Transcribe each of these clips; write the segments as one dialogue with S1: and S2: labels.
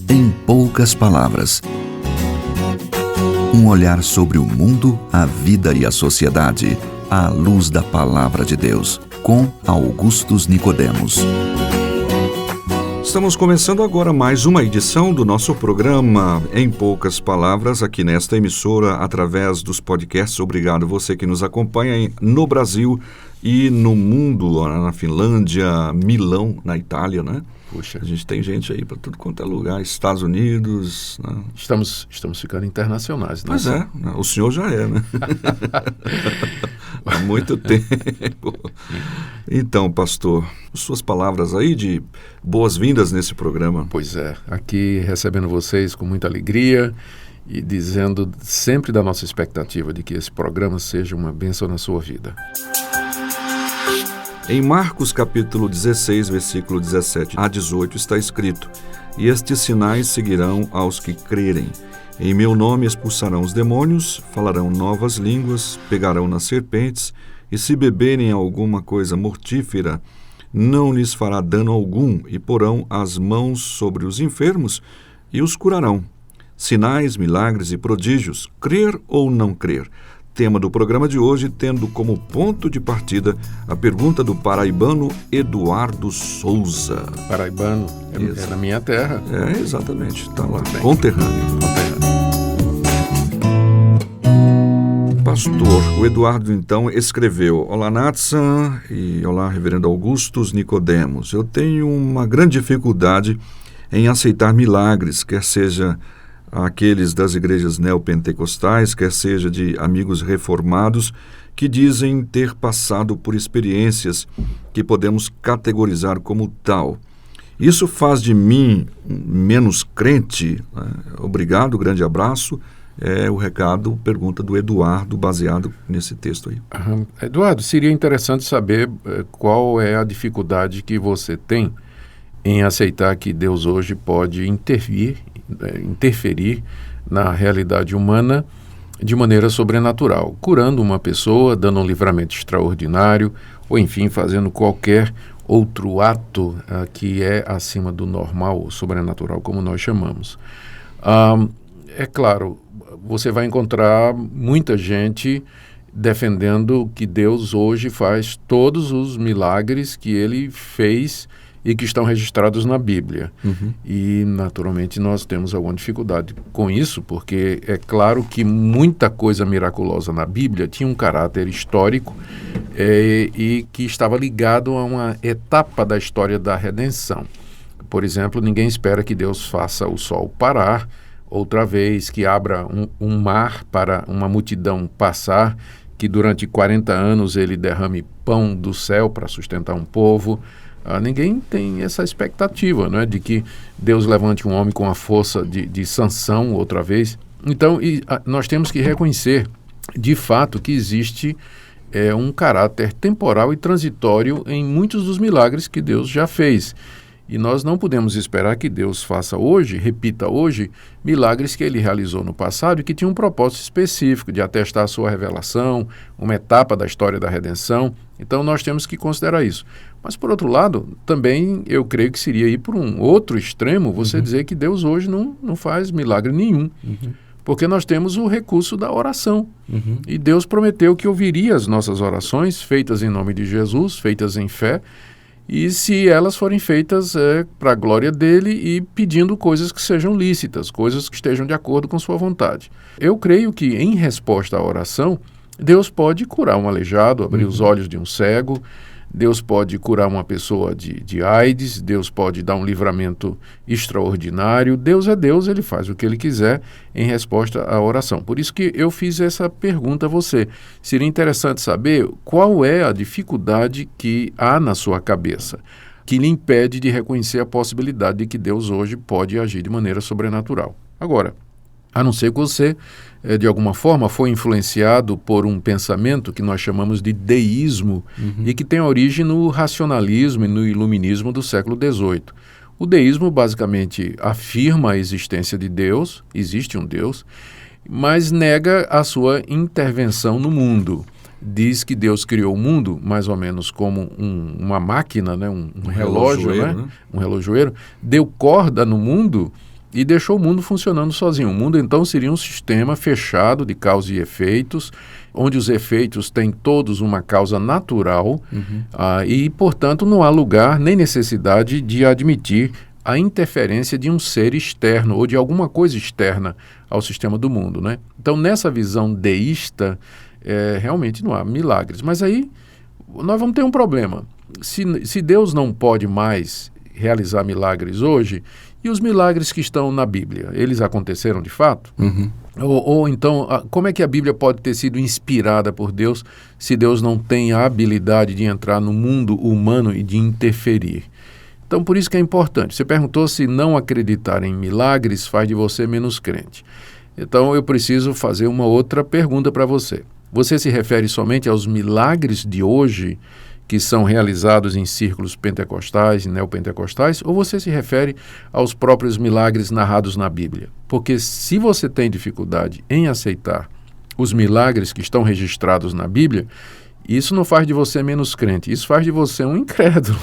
S1: Em poucas palavras. Um olhar sobre o mundo, a vida e a sociedade, à luz da Palavra de Deus, com Augustus Nicodemos.
S2: Estamos começando agora mais uma edição do nosso programa Em Poucas Palavras, aqui nesta emissora, através dos podcasts. Obrigado você que nos acompanha no Brasil e no mundo, na Finlândia, Milão, na Itália, né?
S3: Puxa.
S2: A gente tem gente aí para tudo quanto é lugar, Estados Unidos, né?
S3: Estamos ficando internacionais, né?
S2: Pois é, o senhor já é, né? Há muito tempo. Então, pastor, suas palavras aí de boas-vindas nesse programa.
S3: Pois é, aqui recebendo vocês com muita alegria e dizendo sempre da nossa expectativa de que esse programa seja uma bênção na sua vida.
S2: Em Marcos capítulo 16, versículo 17 a 18 está escrito: "E estes sinais seguirão aos que crerem. Em meu nome expulsarão os demônios, falarão novas línguas, pegarão nas serpentes, e se beberem alguma coisa mortífera, não lhes fará dano algum, e porão as mãos sobre os enfermos e os curarão. Sinais, milagres e prodígios, crer ou não crer?" Tema do programa de hoje, tendo como ponto de partida a pergunta do paraibano Eduardo Souza.
S3: Paraibano, é na minha terra.
S2: É, exatamente, está lá, conterrâneo. Pastor, o Eduardo então escreveu: "Olá Natsa e olá Reverendo Augustus Nicodemos. Eu tenho uma grande dificuldade em aceitar milagres, quer seja aqueles das igrejas neopentecostais, quer seja de amigos reformados que dizem ter passado por experiências que podemos categorizar como tal. Isso faz de mim menos crente? Obrigado, grande abraço." É o recado, pergunta do Eduardo, baseado nesse texto aí.
S3: Eduardo, seria interessante saber qual é a dificuldade que você tem em aceitar que Deus hoje pode interferir na realidade humana de maneira sobrenatural, curando uma pessoa, dando um livramento extraordinário, ou enfim, fazendo qualquer outro ato que é acima do normal ou sobrenatural, como nós chamamos. É claro, você vai encontrar muita gente defendendo que Deus hoje faz todos os milagres que ele fez e que estão registrados na Bíblia. E, naturalmente, nós temos alguma dificuldade com isso, porque é claro que muita coisa miraculosa na Bíblia tinha um caráter histórico e que estava ligado a uma etapa da história da redenção. Por exemplo, ninguém espera que Deus faça o sol parar outra vez, que abra um mar para uma multidão passar, que durante 40 anos ele derrame pão do céu para sustentar um povo. Ninguém tem essa expectativa, não é, de que Deus levante um homem com a força de Sansão outra vez. Então, nós temos que reconhecer, de fato, que existe um caráter temporal e transitório em muitos dos milagres que Deus já fez. E nós não podemos esperar que Deus faça hoje, repita hoje, milagres que ele realizou no passado e que tinham um propósito específico de atestar a sua revelação, uma etapa da história da redenção. Então nós temos que considerar isso. Mas, por outro lado, também eu creio que seria ir por um outro extremo você dizer que Deus hoje não faz milagre nenhum. Porque nós temos o recurso da oração. E Deus prometeu que ouviria as nossas orações, feitas em nome de Jesus, feitas em fé, e se elas forem feitas para a glória dele e pedindo coisas que sejam lícitas, coisas que estejam de acordo com sua vontade. Eu creio que, em resposta à oração, Deus pode curar um aleijado, abrir os olhos de um cego, Deus pode curar uma pessoa de AIDS, Deus pode dar um livramento extraordinário. Deus é Deus, ele faz o que ele quiser em resposta à oração. Por isso que eu fiz essa pergunta a você. Seria interessante saber qual é a dificuldade que há na sua cabeça que lhe impede de reconhecer a possibilidade de que Deus hoje pode agir de maneira sobrenatural. Agora, a não ser que você, de alguma forma, foi influenciado por um pensamento que nós chamamos de deísmo e que tem origem no racionalismo e no iluminismo do século XVIII. O deísmo basicamente afirma a existência de Deus, existe um Deus, mas nega a sua intervenção no mundo. Diz que Deus criou o mundo mais ou menos como uma máquina, né? um relógio, né? Um relojoeiro, deu corda no mundo e deixou o mundo funcionando sozinho. O mundo, então, seria um sistema fechado de causa e efeitos, onde os efeitos têm todos uma causa natural, e, portanto, não há lugar nem necessidade de admitir a interferência de um ser externo ou de alguma coisa externa ao sistema do mundo, né? Então, nessa visão deísta, realmente não há milagres. Mas aí nós vamos ter um problema. Se Deus não pode mais realizar milagres hoje, e os milagres que estão na Bíblia, eles aconteceram de fato? Ou então, como é que a Bíblia pode ter sido inspirada por Deus se Deus não tem a habilidade de entrar no mundo humano e de interferir? Então, por isso que é importante. Você perguntou se não acreditar em milagres faz de você menos crente. Então, eu preciso fazer uma outra pergunta para você. Você se refere somente aos milagres de hoje, que são realizados em círculos pentecostais e neopentecostais, ou você se refere aos próprios milagres narrados na Bíblia? Porque se você tem dificuldade em aceitar os milagres que estão registrados na Bíblia, isso não faz de você menos crente, isso faz de você um incrédulo.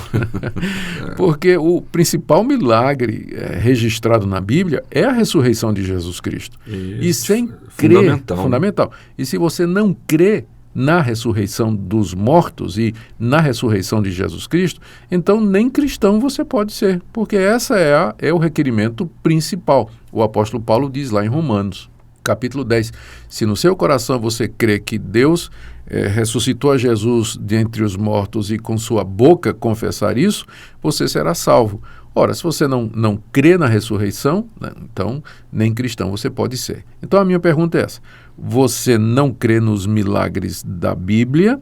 S3: Porque o principal milagre registrado na Bíblia é a ressurreição de Jesus Cristo. Isso, e sem crer, fundamental. E se você não crê na ressurreição dos mortos e na ressurreição de Jesus Cristo, então nem cristão você pode ser, porque essa é o requerimento principal. O apóstolo Paulo diz lá em Romanos, capítulo 10, se no seu coração você crê que Deus ressuscitou a Jesus dentre os mortos e com sua boca confessar isso, você será salvo. Ora, se você não crê na ressurreição, né, então nem cristão você pode ser. Então a minha pergunta é essa: você não crê nos milagres da Bíblia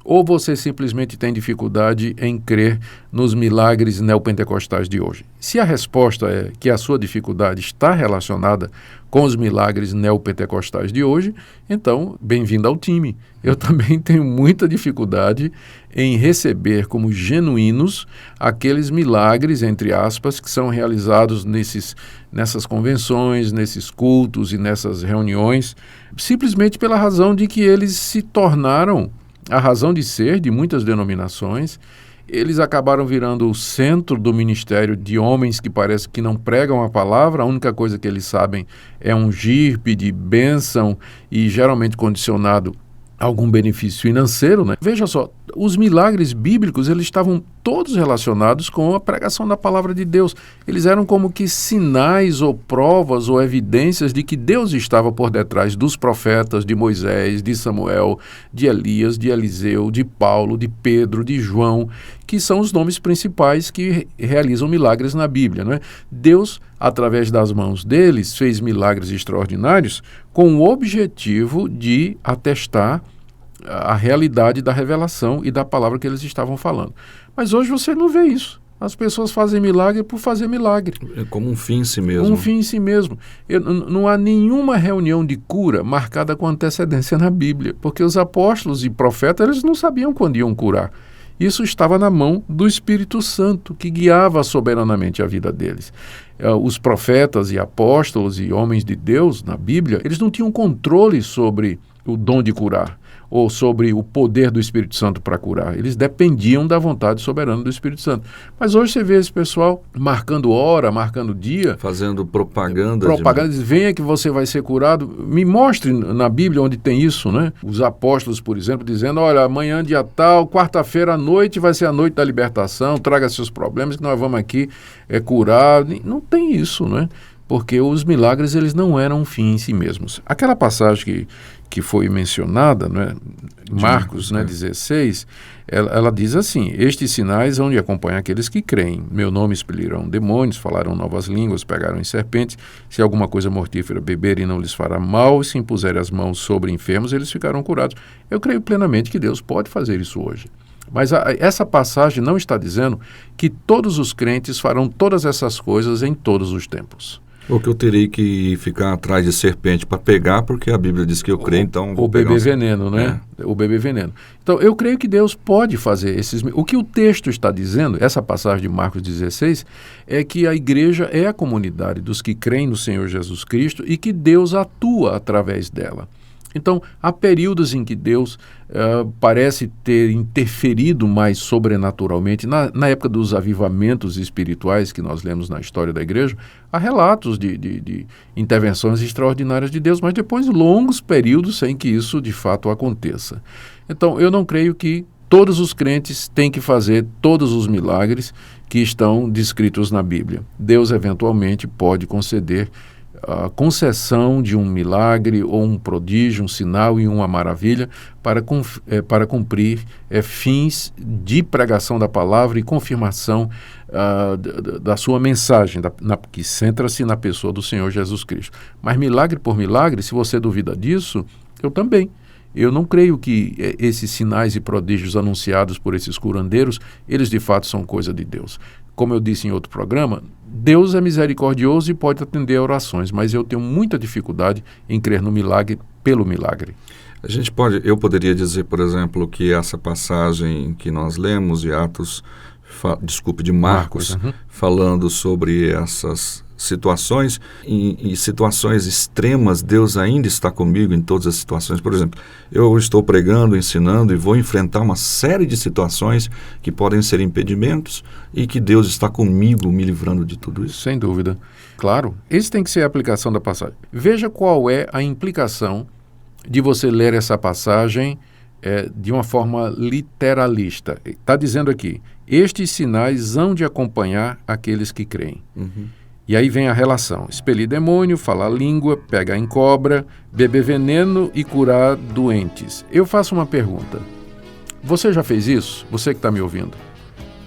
S3: ou você simplesmente tem dificuldade em crer nos milagres neopentecostais de hoje? Se a resposta é que a sua dificuldade está relacionada com os milagres neopentecostais de hoje, então, bem-vindo ao time. Eu também tenho muita dificuldade em receber como genuínos aqueles milagres, entre aspas, que são realizados nessas convenções, nesses cultos e nessas reuniões, simplesmente pela razão de que eles se tornaram a razão de ser de muitas denominações. Eles acabaram virando o centro do ministério de homens que parece que não pregam a palavra, a única coisa que eles sabem é ungir, pedir bênção e geralmente condicionado a algum benefício financeiro, né? Veja só, os milagres bíblicos, eles estavam todos relacionados com a pregação da palavra de Deus. Eles eram como que sinais ou provas ou evidências de que Deus estava por detrás dos profetas, de Moisés, de Samuel, de Elias, de Eliseu, de Paulo, de Pedro, de João, que são os nomes principais que realizam milagres na Bíblia, não é? Deus, através das mãos deles, fez milagres extraordinários com o objetivo de atestar a realidade da revelação e da palavra que eles estavam falando. Mas hoje você não vê isso. As pessoas fazem milagre por fazer milagre.
S2: É como um fim em si mesmo.
S3: Um fim em si mesmo. Não há nenhuma reunião de cura marcada com antecedência na Bíblia, porque os apóstolos e profetas, eles não sabiam quando iam curar. Isso estava na mão do Espírito Santo, que guiava soberanamente a vida deles. Os profetas e apóstolos e homens de Deus na Bíblia, eles não tinham controle sobre o dom de curar ou sobre o poder do Espírito Santo para curar. Eles dependiam da vontade soberana do Espírito Santo. Mas hoje você vê esse pessoal marcando hora, marcando dia.
S2: Fazendo propaganda.
S3: Diz, venha que você vai ser curado. Me mostre na Bíblia onde tem isso, né? Os apóstolos, por exemplo, dizendo, olha, amanhã dia tal, quarta-feira à noite vai ser a noite da libertação, traga seus problemas que nós vamos aqui curar. Não tem isso, né? Porque os milagres, eles não eram um fim em si mesmos. Aquela passagem que foi mencionada, né, Marcos 16, ela diz assim, estes sinais hão de acompanhar aqueles que creem. Meu nome expelirão demônios, falarão novas línguas, pegarão em serpentes, se alguma coisa mortífera beberem não lhes fará mal, e se impuserem as mãos sobre enfermos, eles ficarão curados. Eu creio plenamente que Deus pode fazer isso hoje. Mas essa passagem não está dizendo que todos os crentes farão todas essas coisas em todos os tempos.
S2: Ou que eu terei que ficar atrás de serpente para pegar, porque a Bíblia diz que eu creio, então vou pegar. O bebê veneno, né?
S3: O bebê veneno. Então, eu creio que Deus pode fazer esses... O que o texto está dizendo, essa passagem de Marcos 16, é que a igreja é a comunidade dos que creem no Senhor Jesus Cristo e que Deus atua através dela. Então, há períodos em que Deus parece ter interferido mais sobrenaturalmente. Na época dos avivamentos espirituais que nós lemos na história da igreja, há relatos de intervenções extraordinárias de Deus, mas depois longos períodos sem que isso de fato aconteça. Então, eu não creio que todos os crentes têm que fazer todos os milagres que estão descritos na Bíblia. Deus eventualmente pode conceder a concessão de um milagre ou um prodígio, um sinal e uma maravilha para cumprir fins de pregação da palavra e confirmação da sua mensagem, que centra-se na pessoa do Senhor Jesus Cristo. Mas milagre por milagre, se você duvida disso, eu também. Eu não creio que esses sinais e prodígios anunciados por esses curandeiros, eles de fato são coisa de Deus. Como eu disse em outro programa, Deus é misericordioso e pode atender a orações, mas eu tenho muita dificuldade em crer no milagre pelo milagre.
S2: Eu poderia dizer, por exemplo, que essa passagem que nós lemos de de Marcos, falando sobre essas situações, em situações extremas, Deus ainda está comigo em todas as situações. Por exemplo, eu estou pregando, ensinando e vou enfrentar uma série de situações que podem ser impedimentos e que Deus está comigo me livrando de tudo isso.
S3: Sem dúvida. Claro, esse tem que ser a aplicação da passagem. Veja qual é a implicação de você ler essa passagem de uma forma literalista. Está dizendo aqui, estes sinais hão de acompanhar aqueles que creem. E aí vem a relação, expelir demônio, falar língua, pegar em cobra, beber veneno e curar doentes. Eu faço uma pergunta, você já fez isso? Você que está me ouvindo.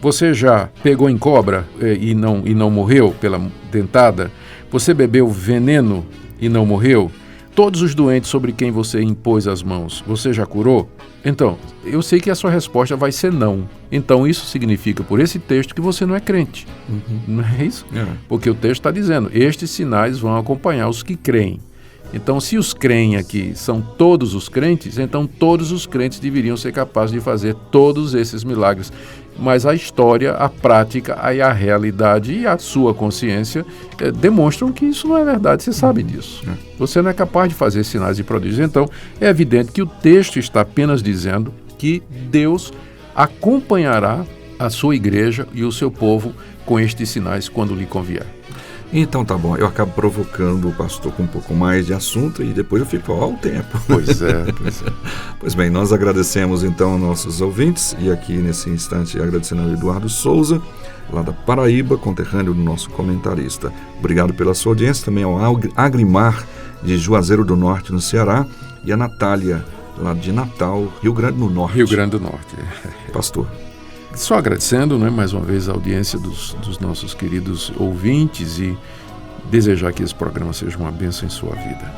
S3: Você já pegou em cobra e não morreu pela dentada? Você bebeu veneno e não morreu? Todos os doentes sobre quem você impôs as mãos, você já curou? Então, eu sei que a sua resposta vai ser não. Então, isso significa, por esse texto, que você não é crente. Não é isso? Porque o texto está dizendo, estes sinais vão acompanhar os que creem. Então, se os creem aqui são todos os crentes, então todos os crentes deveriam ser capazes de fazer todos esses milagres. Mas a história, a prática, a realidade e a sua consciência demonstram que isso não é verdade, você sabe disso. Você não é capaz de fazer sinais e prodígios. Então, é evidente que o texto está apenas dizendo que Deus acompanhará a sua igreja e o seu povo com estes sinais quando lhe convier.
S2: Então tá bom, eu acabo provocando o pastor com um pouco mais de assunto e depois eu fico ao tempo.
S3: Pois é.
S2: Pois bem, nós agradecemos então aos nossos ouvintes e aqui nesse instante agradecendo ao Eduardo Souza, lá da Paraíba, conterrâneo do nosso comentarista. Obrigado pela sua audiência, também ao Agrimar de Juazeiro do Norte, no Ceará, e a Natália, lá de Natal, Rio Grande do Norte.
S3: Rio Grande do Norte.
S2: Pastor.
S3: Só agradecendo, mais uma vez, a audiência dos nossos queridos ouvintes e desejar que esse programa seja uma bênção em sua vida.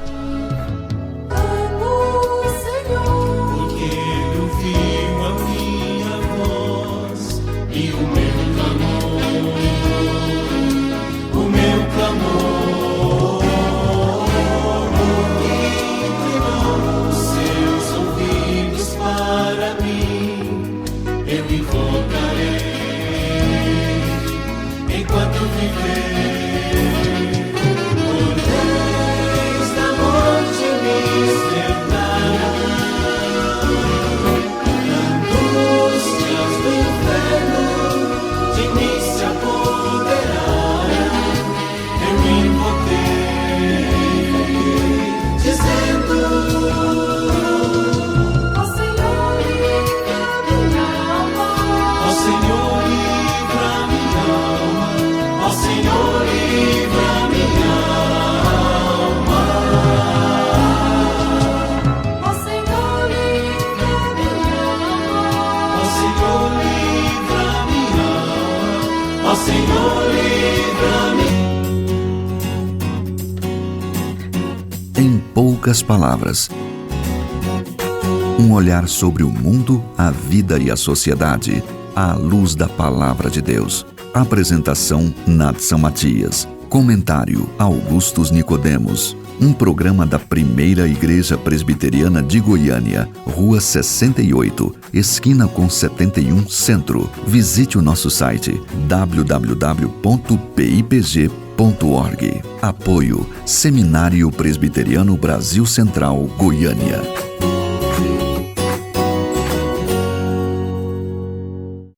S1: Em poucas palavras, um olhar sobre o mundo, a vida e a sociedade, à luz da Palavra de Deus. Apresentação Nadson Matias. Comentário Augustus Nicodemos. Um programa da Primeira Igreja Presbiteriana de Goiânia, Rua 68, esquina com 71, Centro. Visite o nosso site www.pipg.com.br. Apoio Seminário Presbiteriano Brasil Central, Goiânia.